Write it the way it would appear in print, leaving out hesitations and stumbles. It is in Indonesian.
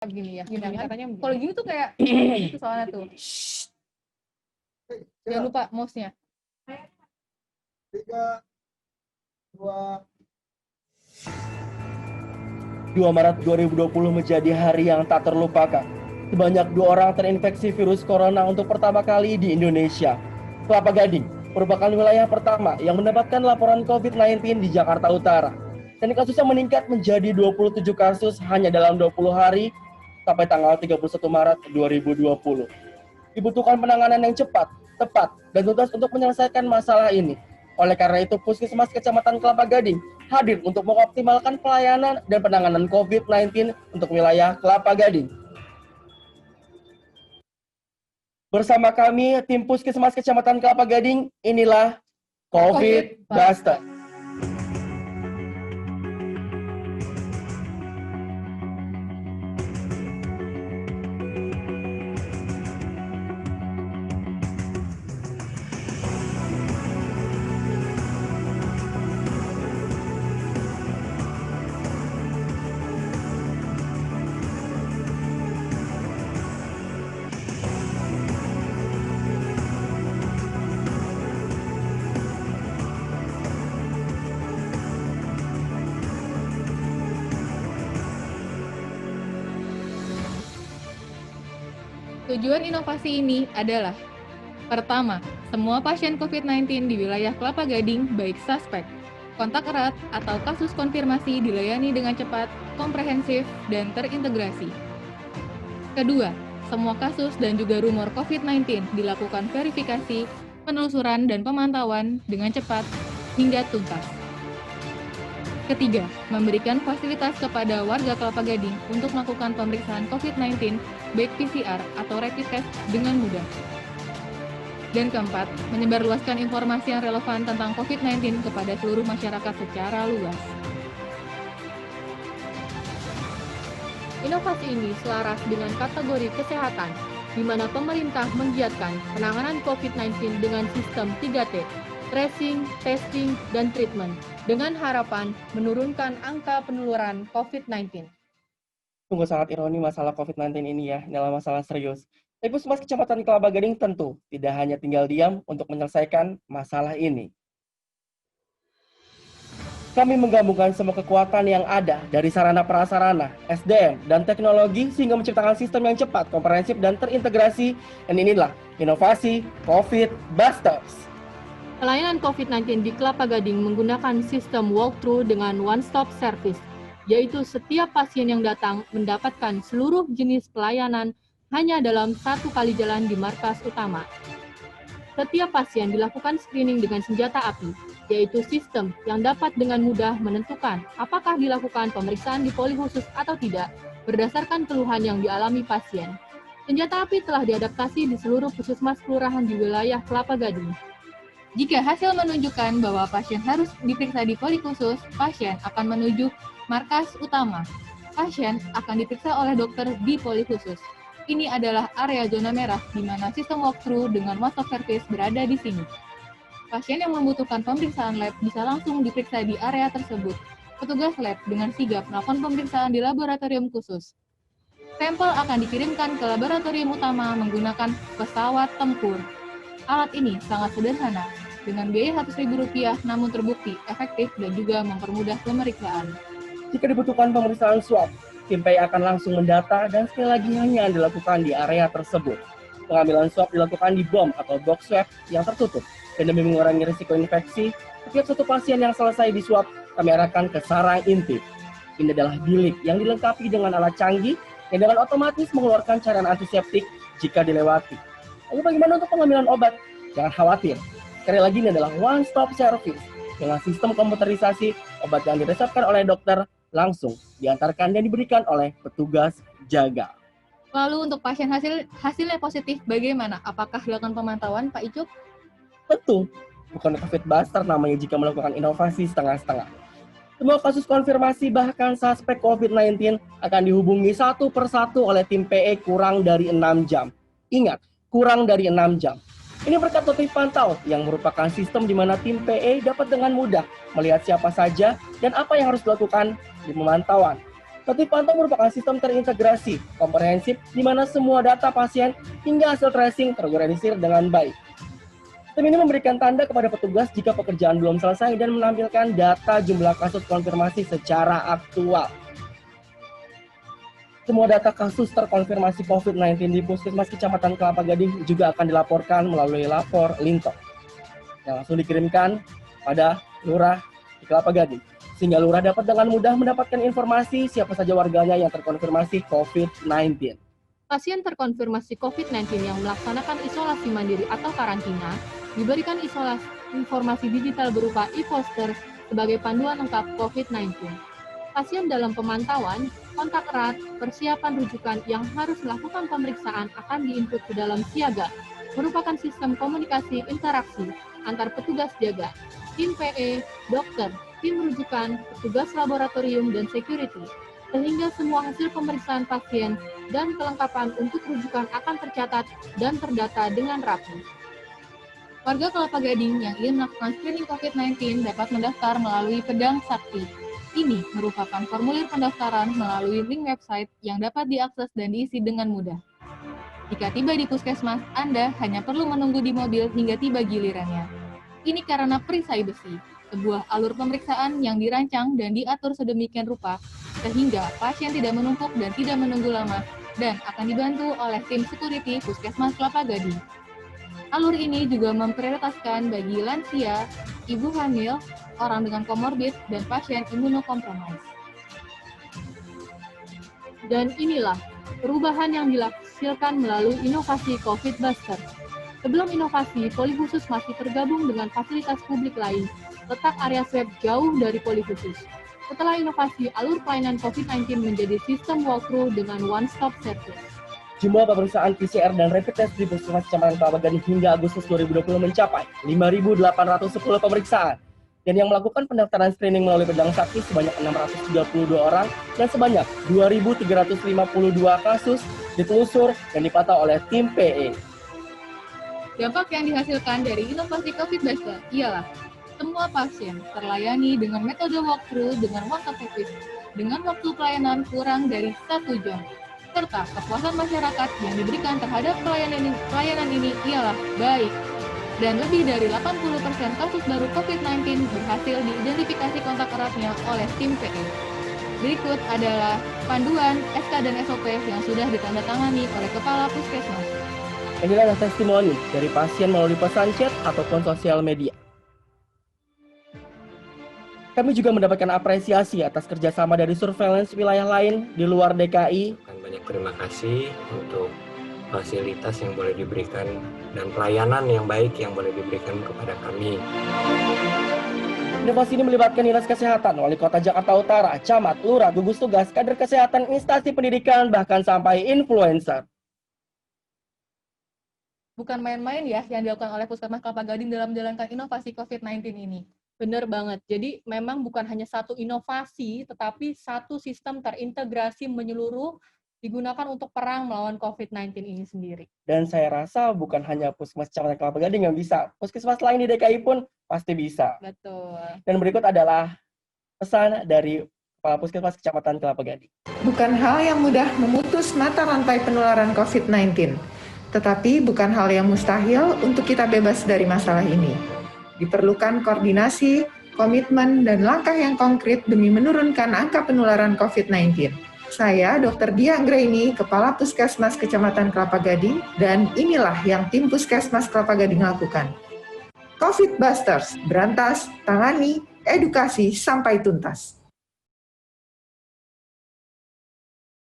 Gini ya, Gimana caranya? kalau gini tuh kayak gitu soalnya tuh. Jangan lupa mouse-nya. 3, 2. 2 Maret 2020 menjadi hari yang tak terlupakan. Sebanyak 2 orang terinfeksi virus corona untuk pertama kali di Indonesia. Kelapa Gading merupakan wilayah pertama yang mendapatkan laporan COVID-19 di Jakarta Utara. Dan kasusnya meningkat menjadi 27 kasus hanya dalam 20 hari sampai tanggal 31 Maret 2020. Dibutuhkan penanganan yang cepat, tepat, dan tuntas untuk menyelesaikan masalah ini. Oleh karena itu, Puskesmas Kecamatan Kelapa Gading hadir untuk mengoptimalkan pelayanan dan penanganan COVID-19 untuk wilayah Kelapa Gading. Bersama kami, tim Puskesmas Kecamatan Kelapa Gading, inilah COVID Buster. Tujuan inovasi ini adalah: pertama, semua pasien COVID-19 di wilayah Kelapa Gading, baik suspek, kontak erat, atau kasus konfirmasi dilayani dengan cepat, komprehensif, dan terintegrasi. Kedua, semua kasus dan juga rumor COVID-19 dilakukan verifikasi, penelusuran, dan pemantauan dengan cepat hingga tuntas. Ketiga, memberikan fasilitas kepada warga Kelapa Gading untuk melakukan pemeriksaan COVID-19 baik PCR atau rapid test dengan mudah. Dan keempat, menyebarluaskan informasi yang relevan tentang COVID-19 kepada seluruh masyarakat secara luas. Inovasi ini selaras dengan kategori kesehatan, di mana pemerintah menggiatkan penanganan COVID-19 dengan sistem 3T, tracing, testing, dan treatment, dengan harapan menurunkan angka penularan COVID-19. Sungguh sangat ironi masalah COVID-19 ini ya, adalah masalah serius. Tapi Puskesmas Kecamatan Kelapa Gading tentu tidak hanya tinggal diam untuk menyelesaikan masalah ini. Kami menggabungkan semua kekuatan yang ada dari sarana prasarana, SDM, dan teknologi sehingga menciptakan sistem yang cepat, komprehensif, dan terintegrasi. Dan inilah inovasi COVID Busters. Pelayanan COVID-19 di Kelapa Gading menggunakan sistem walkthrough dengan one-stop service, yaitu setiap pasien yang datang mendapatkan seluruh jenis pelayanan hanya dalam satu kali jalan di markas utama. Setiap pasien dilakukan screening dengan senjata api, yaitu sistem yang dapat dengan mudah menentukan apakah dilakukan pemeriksaan di poli khusus atau tidak berdasarkan keluhan yang dialami pasien. Senjata api telah diadaptasi di seluruh puskesmas kelurahan di wilayah Kelapa Gading. Jika hasil menunjukkan bahwa pasien harus diperiksa di poli khusus, pasien akan menuju markas utama. Pasien akan diperiksa oleh dokter di poli khusus. Ini adalah area zona merah di mana sistem walkthrough dengan one-stop service berada di sini. Pasien yang membutuhkan pemeriksaan lab bisa langsung diperiksa di area tersebut. Petugas lab dengan sigap melakukan pemeriksaan di laboratorium khusus. Sampel akan dikirimkan ke laboratorium utama menggunakan pesawat tempur. Alat ini sangat sederhana, dengan biaya Rp100.000 namun terbukti efektif dan juga mempermudah pemeriksaan. Jika dibutuhkan pemeriksaan swab, tim PI akan langsung mendata dan sekali lagi hanya dilakukan di area tersebut. Pengambilan swab dilakukan di BOM atau box swab yang tertutup. Dan demi mengurangi risiko infeksi, setiap satu pasien yang selesai diswab, kami arahkan ke sarang intip. Ini adalah bilik yang dilengkapi dengan alat canggih yang dengan otomatis mengeluarkan cairan antiseptik jika dilewati. Lalu bagaimana untuk pengambilan obat? Jangan khawatir. Sekali lagi ini adalah one-stop service. Dengan sistem komputerisasi, obat yang diresepkan oleh dokter langsung diantarkan dan diberikan oleh petugas jaga. Lalu untuk pasien hasilnya positif bagaimana? Apakah dilakukan pemantauan, Pak Icuk? Tentu, bukan COVID Buster namanya jika melakukan inovasi setengah-setengah. Semua kasus konfirmasi bahkan suspek COVID-19 akan dihubungi satu persatu oleh tim PE kurang dari 6 jam. Ingat, kurang dari 6 jam. Ini berkat notif pantau yang merupakan sistem di mana tim PE dapat dengan mudah melihat siapa saja dan apa yang harus dilakukan di pemantauan. Tertib pantau merupakan sistem terintegrasi, komprehensif, di mana semua data pasien hingga hasil tracing terorganisir dengan baik. Sistem ini memberikan tanda kepada petugas jika pekerjaan belum selesai dan menampilkan data jumlah kasus konfirmasi secara aktual. Semua data kasus terkonfirmasi COVID-19 di Puskesmas Kecamatan Kelapa Gading juga akan dilaporkan melalui lapor Lintok yang langsung dikirimkan pada Lurah di Kelapa Gading, sehingga Lurah dapat dengan mudah mendapatkan informasi siapa saja warganya yang terkonfirmasi COVID-19. Pasien terkonfirmasi COVID-19 yang melaksanakan isolasi mandiri atau karantina diberikan informasi digital berupa e-poster sebagai panduan lengkap COVID-19. Pasien dalam pemantauan, kontak erat, persiapan rujukan yang harus melakukan pemeriksaan akan diinput ke dalam Siaga, merupakan sistem komunikasi interaksi antar petugas jaga, tim PE, dokter, tim rujukan, petugas laboratorium, dan security, sehingga semua hasil pemeriksaan pasien dan kelengkapan untuk rujukan akan tercatat dan terdata dengan rapi. Warga Kelapa Gading yang ingin melakukan screening COVID-19 dapat mendaftar melalui Pedang Sakti. Ini merupakan formulir pendaftaran melalui link website yang dapat diakses dan diisi dengan mudah. Jika tiba di puskesmas, Anda hanya perlu menunggu di mobil hingga tiba gilirannya. Ini karena perisai besi, sebuah alur pemeriksaan yang dirancang dan diatur sedemikian rupa, sehingga pasien tidak menumpuk dan tidak menunggu lama, dan akan dibantu oleh tim security Puskesmas Kelapa Gading. Alur ini juga memprioritaskan bagi lansia, ibu hamil, orang dengan komorbid, dan pasien imunokompromis. Dan inilah perubahan yang dihasilkan melalui inovasi COVID Buster. Sebelum inovasi, poli khusus masih tergabung dengan fasilitas publik lain, letak area swab jauh dari poli khusus. Setelah inovasi, alur pelayanan COVID-19 menjadi sistem walkthrough dengan one-stop service. Jumlah pemeriksaan PCR dan rapid test di Puskesmas Kecamatan Kelapa Gading hingga Agustus 2020 mencapai 5.810 pemeriksaan. Dan yang melakukan pendaftaran screening melalui Pedang Sakti sebanyak 632 orang dan sebanyak 2.352 kasus ditelusur dan dipantau oleh tim PE. Dampak yang dihasilkan dari inovasi COVID Buster ialah semua pasien terlayani dengan metode walkthrough dengan one-stop service dengan waktu pelayanan kurang dari 1 jam. Serta kepuasan masyarakat yang diberikan terhadap pelayanan ini ialah baik. Dan lebih dari 80% kasus baru COVID-19 berhasil diidentifikasi kontak eratnya oleh tim PE. Berikut adalah panduan, SK dan SOP yang sudah ditandatangani oleh Kepala Puskesmas. Inilah testimoni dari pasien melalui pesan chat ataupun sosial media. Kami juga mendapatkan apresiasi atas kerjasama dari surveillance wilayah lain di luar DKI. Banyak terima kasih untuk fasilitas yang boleh diberikan dan pelayanan yang baik yang boleh diberikan kepada kami. Inovasi ini melibatkan Dinas Kesehatan, Wali Kota Jakarta Utara, Camat, Lurah, gugus tugas, kader kesehatan, instansi pendidikan, bahkan sampai influencer. Bukan main-main ya yang dilakukan oleh Puskesmas Kelapa Gading dalam menjalankan inovasi COVID-19 ini. Benar banget. Jadi memang bukan hanya satu inovasi, tetapi satu sistem terintegrasi menyeluruh digunakan untuk perang melawan COVID-19 ini sendiri. Dan saya rasa bukan hanya Puskesmas Kecamatan Kelapa Gading yang bisa, puskesmas lain di DKI pun pasti bisa. Betul. Dan berikut adalah pesan dari Kepala Puskesmas Kecamatan Kelapa Gading. Bukan hal yang mudah memutus mata rantai penularan COVID-19, tetapi bukan hal yang mustahil untuk kita bebas dari masalah ini. Diperlukan koordinasi, komitmen, dan langkah yang konkret demi menurunkan angka penularan COVID-19. Saya, Dr. Dia Anggraini, Kepala Puskesmas Kecamatan Kelapa Gading, dan inilah yang tim Puskesmas Kelapa Gading lakukan. COVID Busters, berantas, tangani, edukasi, sampai tuntas.